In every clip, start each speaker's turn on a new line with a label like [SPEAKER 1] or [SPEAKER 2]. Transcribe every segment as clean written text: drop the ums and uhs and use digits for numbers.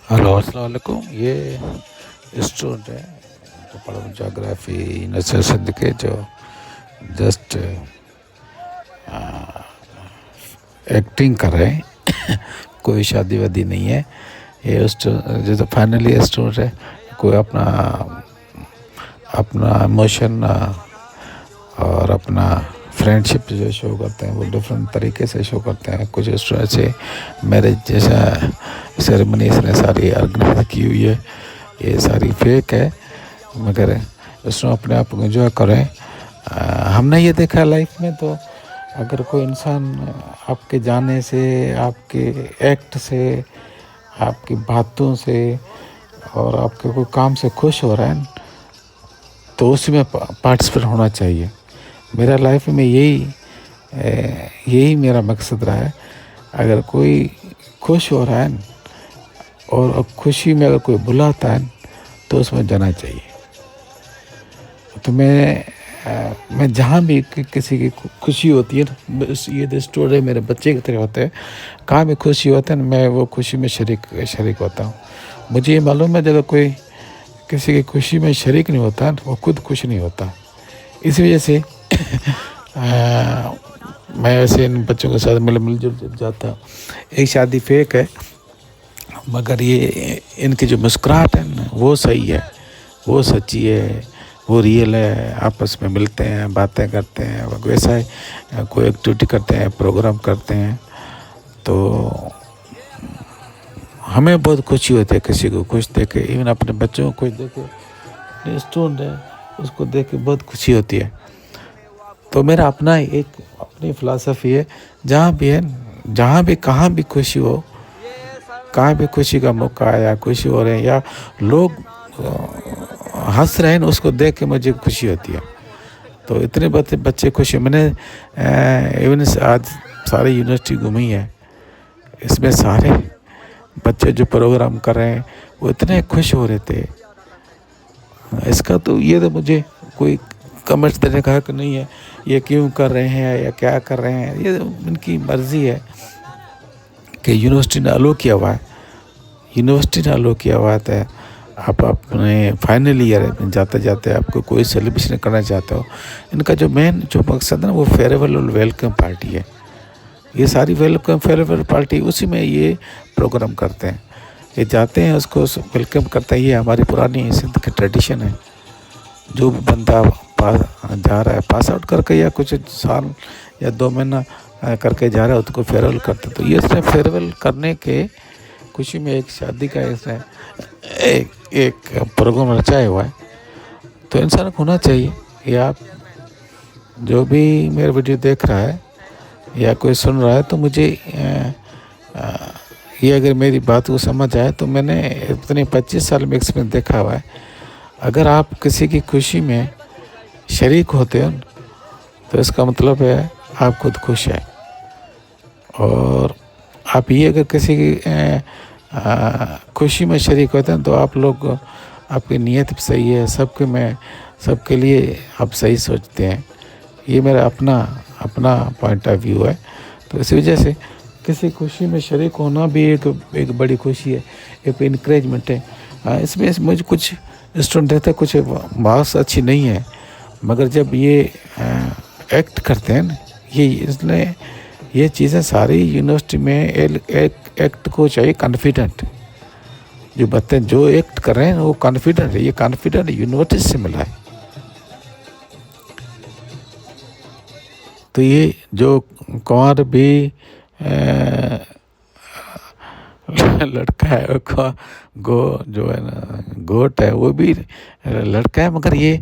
[SPEAKER 1] Hello अस्सलाम वालेकुम। ये स्टूडेंट है जो पढ़ा जोग्राफी यूनिवर्सिटी सिंध के, जो जस्ट एक्टिंग कर रहे हैं। कोई शादी वादी नहीं है। ये जो तो फाइनली स्टूडेंट है, कोई अपना अपना इमोशन और अपना फ्रेंडशिप जो शो करते हैं वो डिफरेंट तरीके से शो करते हैं। कुछ स्टूडेंट से मैरिज जैसा सेरेमनी इसने सारी ऑर्गेनाइज की हुई है, ये सारी फेक है, मगर उसमें अपने आप को एंजॉय करें। हमने ये देखा लाइफ में, तो अगर कोई इंसान आपके जाने से, आपके एक्ट से, आपकी बातों से और आपके कोई काम से खुश हो रहा है तो उसमें पार्टिसिपेट होना चाहिए। मेरा लाइफ में यही मेरा मकसद रहा है। अगर कोई खुश हो रहा है और खुशी में अगर कोई बुलाता है तो उसमें जाना चाहिए। तो मैं जहाँ भी किसी की खुशी होती है ना, ये तो स्टोरी मेरे बच्चे की तरह होते हैं। कहाँ भी खुशी होता है मैं वो खुशी में शरीक होता हूँ। मुझे ये मालूम है जब कोई किसी की खुशी में शरीक नहीं होता वो खुद खुश नहीं होता। इस वजह से मैं ऐसे इन बच्चों के साथ मिलजुल जाता। एक शादी फेक है, मगर ये इनकी जो मुस्कुराहट है ना वो सही है, वो सच्ची है, वो रियल है। आपस में मिलते हैं, बातें करते हैं, वैसा है कोई एक्टिविटी करते हैं, प्रोग्राम करते हैं, तो हमें बहुत खुशी होती है किसी को खुश देख के। इवन अपने बच्चों को खुश देख के, स्टूडेंट है उसको देख के बहुत खुशी होती है। तो मेरा अपना एक अपनी फ़िलासफ़ी है, जहाँ भी कहाँ भी खुशी हो, कहाँ भी खुशी का मौका है या खुशी हो रहे हैं या लोग हंस रहे हैं, उसको देख के मुझे खुशी होती है। तो इतने बच्चे खुश हैं। मैंने इवन आज सारी यूनिवर्सिटी घूमी है, इसमें सारे बच्चे जो प्रोग्राम कर रहे हैं वो इतने खुश हो रहे थे। इसका तो ये तो मुझे कोई कमेंट्स देने का हक नहीं है, ये क्यों कर रहे हैं या क्या कर रहे हैं, ये उनकी मर्ज़ी है कि यूनिवर्सिटी ने अलो किया हुआ है। यूनिवर्सिटी ने अलो किया हुआ है। आप अपने फाइनल ईयर में जाते जाते आपको कोई सेलिब्रेशन करना चाहते हो, इनका जो मेन जो मकसद है ना वो फेयरवेल और वेलकम पार्टी है। ये सारी फेयरवेल पार्टी उसी में ये प्रोग्राम करते हैं। ये जाते हैं उसको वेलकम करते हैं। ये हमारी पुरानी सिंध की ट्रेडिशन है। जो भी बंदा जा रहा है पास आउट करके या कुछ साल या 2 महीना करके जा रहा है उसको फेयरवेल करते। तो ये इसने फेयरवेल करने के खुशी में एक शादी का इसने एक प्रोग्राम रचाया हुआ है। तो इंसान को होना चाहिए। या आप जो भी मेरा वीडियो देख रहा है या कोई सुन रहा है, तो मुझे ये अगर मेरी बात को समझ आए, तो मैंने इतने 25 साल में एक्सपीरियंस देखा हुआ है। अगर आप किसी की खुशी में शरीक होते हैं तो इसका मतलब है आप खुद खुश हैं। और आप ये अगर किसी की खुशी में शरीक होते हैं तो आप लोग, आपकी नीयत भी सही है, सबके लिए आप सही सोचते हैं। ये मेरा अपना पॉइंट ऑफ व्यू है। तो इसी वजह से किसी खुशी में शरीक होना भी एक बड़ी खुशी है, एक इनक्रेजमेंट है। इसमें मुझे कुछ स्टूडेंट रहते हैं, कुछ मार्क्स अच्छी नहीं है, मगर जब ये एक्ट करते हैं ना, इसलिए ये चीज़ें सारी यूनिवर्सिटी में एक एक्ट को चाहिए कॉन्फिडेंट। जो बच्चे जो एक्ट कर रहे हैं वो कॉन्फिडेंट है। ये कॉन्फिडेंट यूनिवर्सिटी से मिला है। तो ये जो कुंवर भी लड़का है, जो है ना गोट है, वो भी लड़का है, मगर ये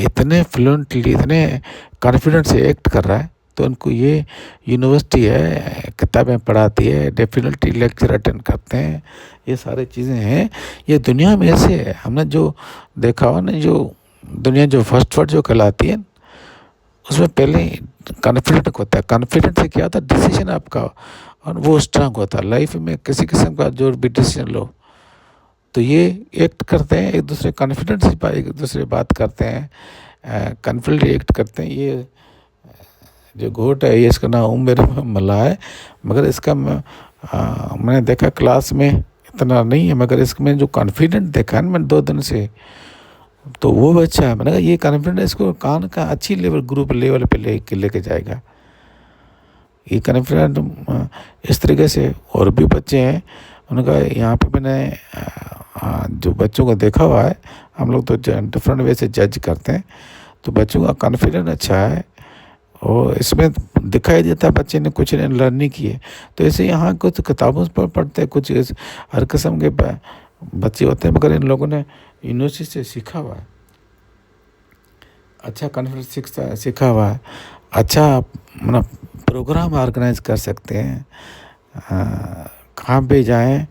[SPEAKER 1] इतने फ्लुएंटली, इतने कॉन्फिडेंस से एक्ट कर रहा है। तो उनको ये यूनिवर्सिटी है, किताबें पढ़ाती है, डेफिनेटली लेक्चर अटेंड करते हैं, ये सारी चीज़ें हैं। ये दुनिया में ऐसे है। हमने जो देखा हो ना, जो दुनिया जो फर्स्ट वर्ड जो कहलाती है उसमें पहले कॉन्फिडेंट होता है। कॉन्फिडेंट से क्या होता है, डिसीजन आपका और वो स्ट्रांग होता है। लाइफ में किसी किस्म का जो भी डिसीजन लो, तो ये एक्ट करते हैं, एक दूसरे कॉन्फिडेंस से एक दूसरे बात करते हैं, कॉन्फिडेंट एक्ट करते हैं। ये जो घोट है, ये इसका नाम उम्र मला है, मगर इसका मैंने देखा क्लास में इतना नहीं है, मगर इसमें जो कॉन्फिडेंट देखा है ना मैंने 2 दिन से, तो वो बच्चा है, मैंने कहा ये कॉन्फिडेंस इसको कान का अच्छी लेवल ग्रुप लेवल पे लेके जाएगा। ये कॉन्फिडेंट इस तरीके से। और भी बच्चे हैं, उनका यहाँ पे मैंने जो बच्चों को देखा हुआ है, हम लोग तो डिफरेंट वे से जज करते हैं, तो बच्चों का कॉन्फिडेंस अच्छा है और इसमें दिखाई देता है बच्चे ने कुछ ने लर्निंग की है। तो ऐसे यहाँ कुछ किताबों पर पढ़ते हैं, कुछ हर किस्म के बच्चे होते हैं, मगर इन लोगों ने यूनिवर्सिटी से सीखा हुआ है, अच्छा कॉन्फिडेंस सीखा हुआ है, अच्छा मतलब प्रोग्राम ऑर्गेनाइज कर सकते हैं, कहाँ पे जाएं।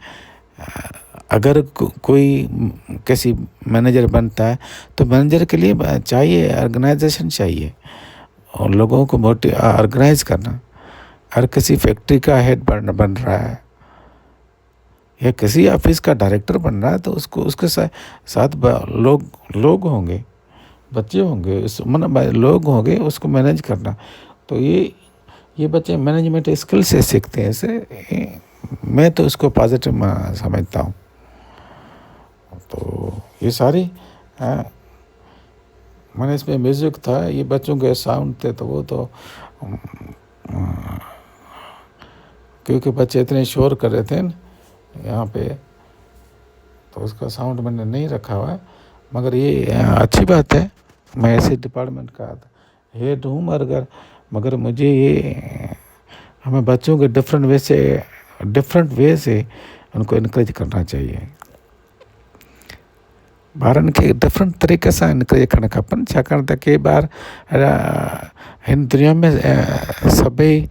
[SPEAKER 1] अगर कोई किसी मैनेजर बनता है तो मैनेजर के लिए चाहिए ऑर्गेनाइजेशन चाहिए और लोगों को ऑर्गेनाइज करना। हर किसी फैक्ट्री का हेड बन रहा है या किसी ऑफिस का डायरेक्टर बन रहा है, तो उसको उसके साथ लोग होंगे, बच्चे होंगे, लोग होंगे, उसको मैनेज करना। तो ये बच्चे मैनेजमेंट स्किल से सीखते हैं। ऐसे मैं तो इसको पॉजिटिव समझता हूँ। तो ये सारी मैंने इसमें म्यूज़िक था, ये बच्चों के साउंड थे, तो वो तो क्योंकि बच्चे इतने शोर कर रहे थे यहाँ पे, तो उसका साउंड मैंने नहीं रखा हुआ है। मगर ये अच्छी बात है, मैं ऐसे डिपार्टमेंट का हेड हूँ, मगर मुझे ये हमें बच्चों के डिफरेंट वे से उनको इनक्रेज करना चाहिए। ॿारनि खे डिफरेंट तरीक़े सां इनक्रेज करणु खपनि, छाकाणि त के ॿार हिन दुनिया में सभई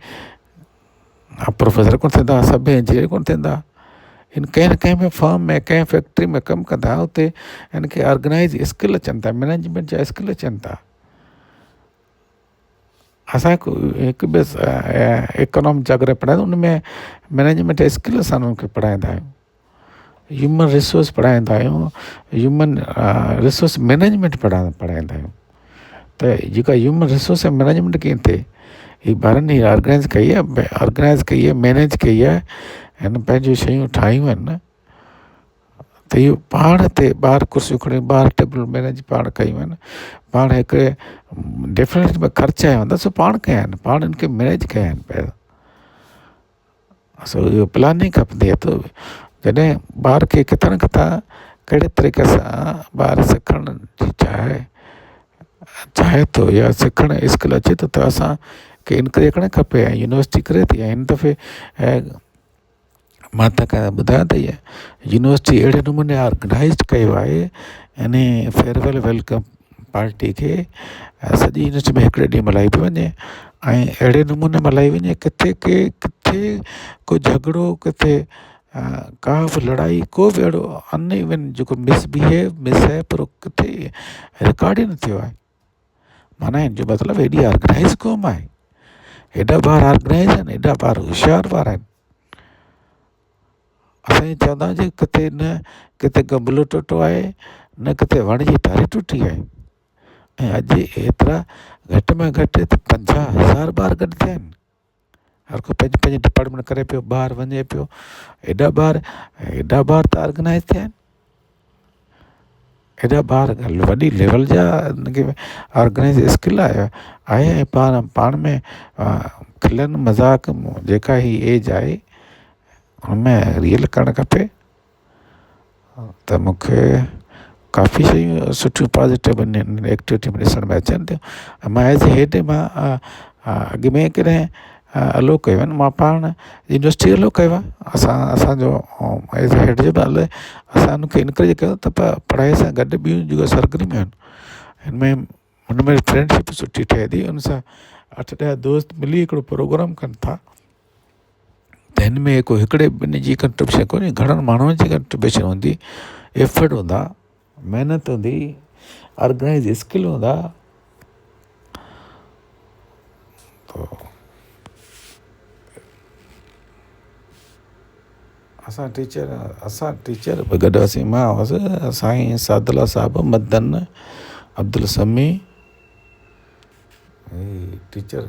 [SPEAKER 1] प्रोफेसर कोन थींदा, सभई इंजीनियर कोन थींदा। हिन कंहिं न कंहिं में फर्म में कंहिं फैक्ट्री में कमु कंदा, उते हिन खे ऑर्गेनाइज स्किल अचनि था, मैनेजमेंट जा स्किल अचनि था। असां हिकु ॿिए इकोनॉमिक अगरि पढ़ाईंदा, उन में मैनेजमेंट स्किल असां उन्हनि खे पढ़ाईंदा आहियूं, ह्यूमन रिसोर्स पढ़ाईंदा आहियूं, ह्यूमन रिसोर्स मैनेजमेंट पढ़ाईंदा आहियूं। त जेका ह्यूमन रिसोर्स मैनेजमेंट कीअं थिए, ही ॿारनि ही ऑर्गेनाइज़ कई आहे, मैनेज कई आहे, हिन पंहिंजूं शयूं ठाहियूं आहिनि। त इहो पाण ते ॿार कुर्सियूं खणी ॿार टेबल मैनेज पाण कयूं आहिनि, पाण हिकिड़े डेफिनेट में ख़र्च आया हूंदा, सो पाण कया आहिनि, पाण हिनखे मैनेज कया आहिनि पहिरियों। सो इहो प्लानिंग खपंदी आहे। त जॾहिं ॿार खे किथां न किथां कहिड़े तरीक़े सां ॿार सिखण जी चाहे थो या सिखण स्किल अचे थो, त असांखे इनकरेज करणु खपे। ऐं यूनिवर्सिटी करे थी, ऐं हिन दफ़े मां तव्हांखे ॿुधायां त इहा यूनिवर्सिटी अहिड़े नमूने ऑर्गेनाइज़ कयो आहे, यानी फेयरवेल वेलकम पार्टी खे सॼी यूनिवर्सिटी में हिकिड़े ॾींहुं मल्हाई पई वञे, ऐं अहिड़े नमूने मल्हाई वञे किथे को झगड़ो, किथे का बि लड़ाई, को बि अहिड़ो इवन जेको मिसहैप किथे रिकॉर्ड ई न थियो आहे। माना हिन जो मतिलबु हेॾी ऑर्गेनाइज़ क़ौम आहे, हेॾा ॿार ऑर्गेनाइज़ आहिनि, हेॾा ॿार होशियारु ॿार आहिनि। असां ईअं चवंदा आहियूं किथे न किथे गमलो टुटो आहे, न किथे वण जी टारी टुटी आहे। ऐं अॼु एतिरा घटि में घटि 50,000 ॿार गॾु थिया आहिनि, हर को पंहिंजे डिपार्टमेंट करे पियो, ॿाहिरि वञे पियो, हेॾा ॿार त ऑर्गेनाइज़ थिया आहिनि, हेॾा ॿार वॾी लेवल जा हिनखे ऑर्गेनाइज़ स्किल आहे। ऐं पाण में खिलनि मज़ाक जेका ही एज आहे उनमें रियल करणु खपे। त मूंखे काफ़ी शयूं सुठियूं पॉज़िटिव एक्टिविटी में ॾिसण में अचनि थियूं। मां एज़ ए हेड मां अॻु में कॾहिं अलो कयो आहिनि, मां पाण यूनिवर्सिटी अलो कयो आहे, असांजो एज़ ए हेड जो बि असां हुनखे इनकरेज कयो त पढ़ाई सां गॾु ॿियूं जेको सरगर्मियूं आहिनि हुनमें फ्रेंडशिप सुठी ठहे थी। उन सां 8-10 दोस्त मिली हिकिड़ो प्रोग्राम कनि था, त हिन में को हिकिड़े ॿिनि जी कंट्रीब्यूशन कोन्हे, घणनि माण्हुनि जी कंट्रीब्यूशन हूंदी, एफर्ट हूंदा, महिनत हूंदी, ऑर्गेनाइज़ स्किल हूंदा। तो असां टीचर बि गॾु हुआसीं, मां हुअसि, साईं सादला साहिबु, मदन अब्दुल समी, टीचर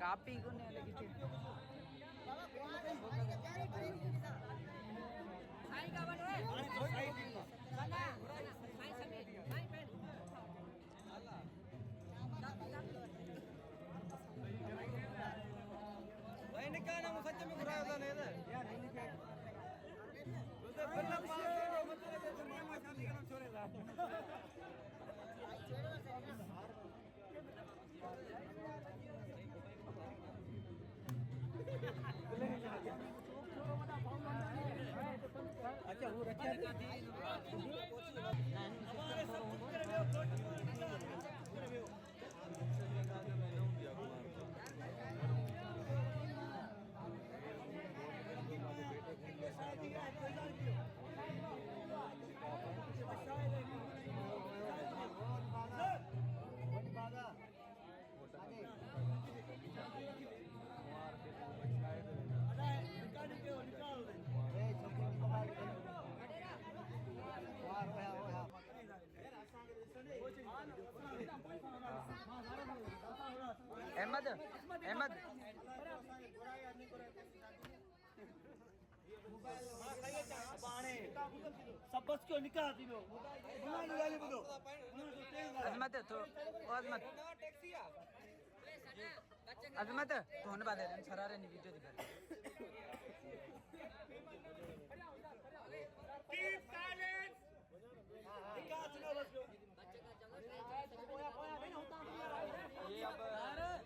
[SPEAKER 2] आप ही को नहीं लगी थी साई का बन है साना साई समीर साई पेन भाई ने क्या नाम सच में बुरा होता नहीं है यार इनके उधर पल्ला पास के मतलब मामा शादी का नाम छोड़ेगा अच्छा वो रखा हमारे सब चुप कर रहे हो अहमद अहमद सबस क्यों निकाल दियो अजमत तो अजमत अजमत तो होने बात है सरारे नहीं वीडियो दिखा कीप साइलेंस निकाल सुनो बस बच्चे का जगह नहीं होता ये अब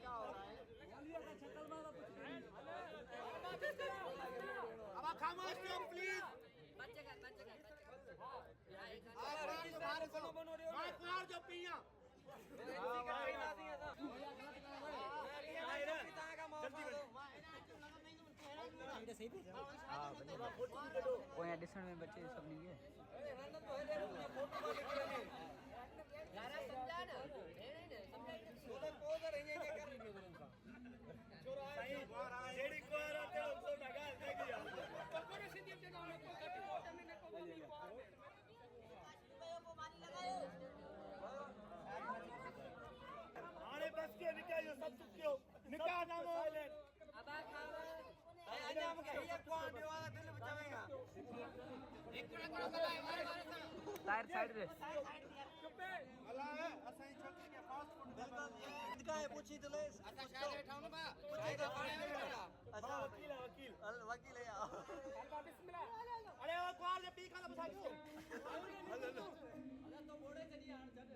[SPEAKER 2] क्या हो रहा है बोलिए का छकल मारा कुछ अब खामोश क्यों प्लीज बच्चे का आप बाहर बनो रहे हो मार जो पिया कोई एडिशन में बच्चे सब नहीं है अरे बस के निकाल सब चुप क्यों निकाल नाम अब हम कहिए कौन वाला दिल बचावेगा एक मिनट टायर साइड पे चुप है अल्लाह है असाई छोटी के फास्ट फूड इनका है पूछी तो ले अच्छा शायद बैठाओ ना बा शायद अच्छा वकील है यार बिस्मिल्लाह अरे वो क्वार जे पी खाना बसा क्यों अरे तो बोड़े चली यार चल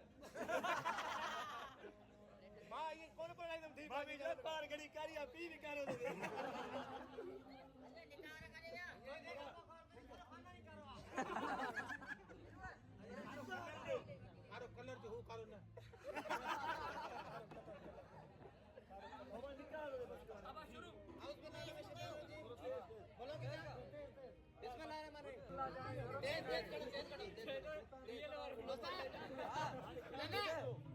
[SPEAKER 2] मां ये कौन पर एकदम ठीक भाभी जब पार गड़ी कारिया पी भी करो तो अरे निकार करेगा खाना नहीं करो आरो कलर जो हो करो ना अब निकालो बस अब शुरू हाउस बना ले बोलो क्या बिस्मिल्लाहिर्रहमानिर्रहीम तेज रियल और लगा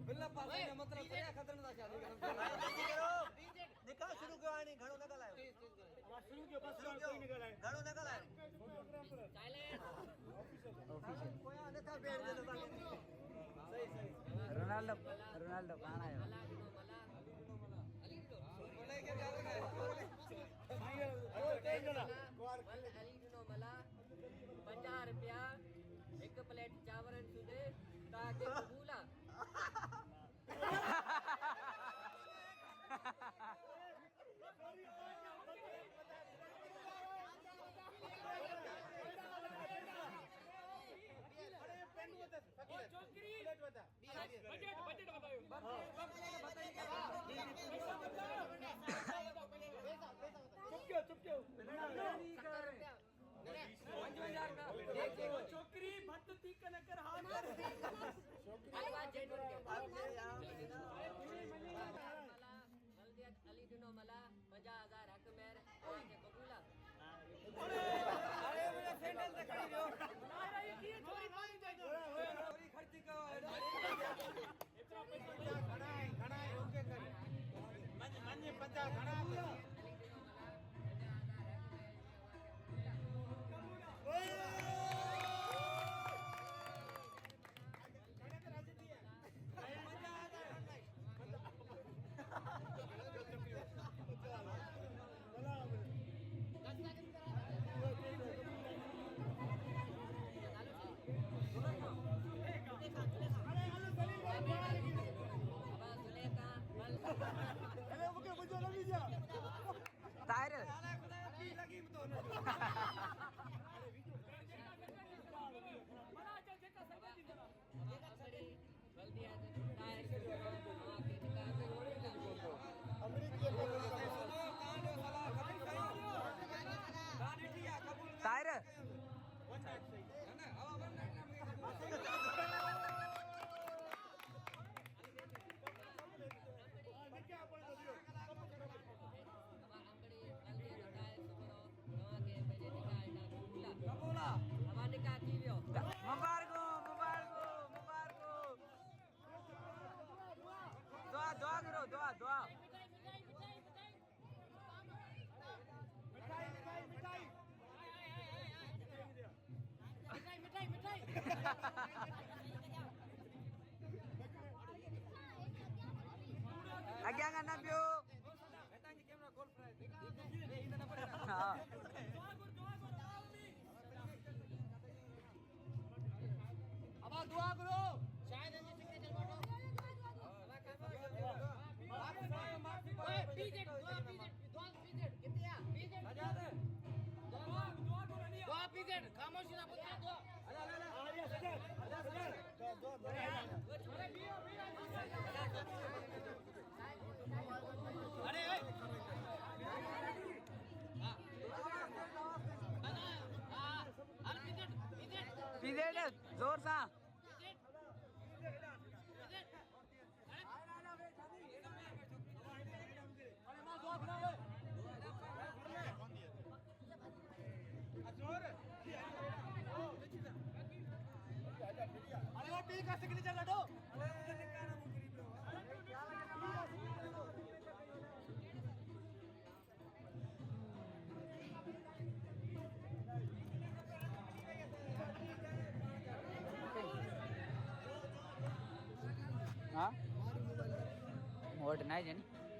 [SPEAKER 2] बिल्ला पास में मतलब क्या खतरनाक शादी करो निकाल शुरू क्यों आनी घणो न गलायो अब शुरू क्यों बस कोई नहीं गलायो घणो न गलायो साइलेंट ऑफिशियल कोई आने था बैठ दे सही रोनाल्डो कहां आया बोले क्या जा रहा है मला 50 रुपया एक प्लेट चावल सुदे ताकि कबूला बजट चुप क्यों छोकरी भट्टी कनकर हाथ
[SPEAKER 3] तायर तायर मुबारको मुबारको मुबारको दुआ दुआ करो दुआ दुआ आगे करना पियो हाँ
[SPEAKER 2] अब दुआ करो शायद इनकी सिग्नेचर फोटो पीजेड दुआ पीजेड कितने आ पीजेड आजाद दुआ पीजेड खामोशी ना पुत्र दुआ आजा सजन अरे
[SPEAKER 3] पीजेड जोर सा
[SPEAKER 2] अरे वो पी का सिग्नेचर लडो
[SPEAKER 3] हाँ वोट नहीं जानी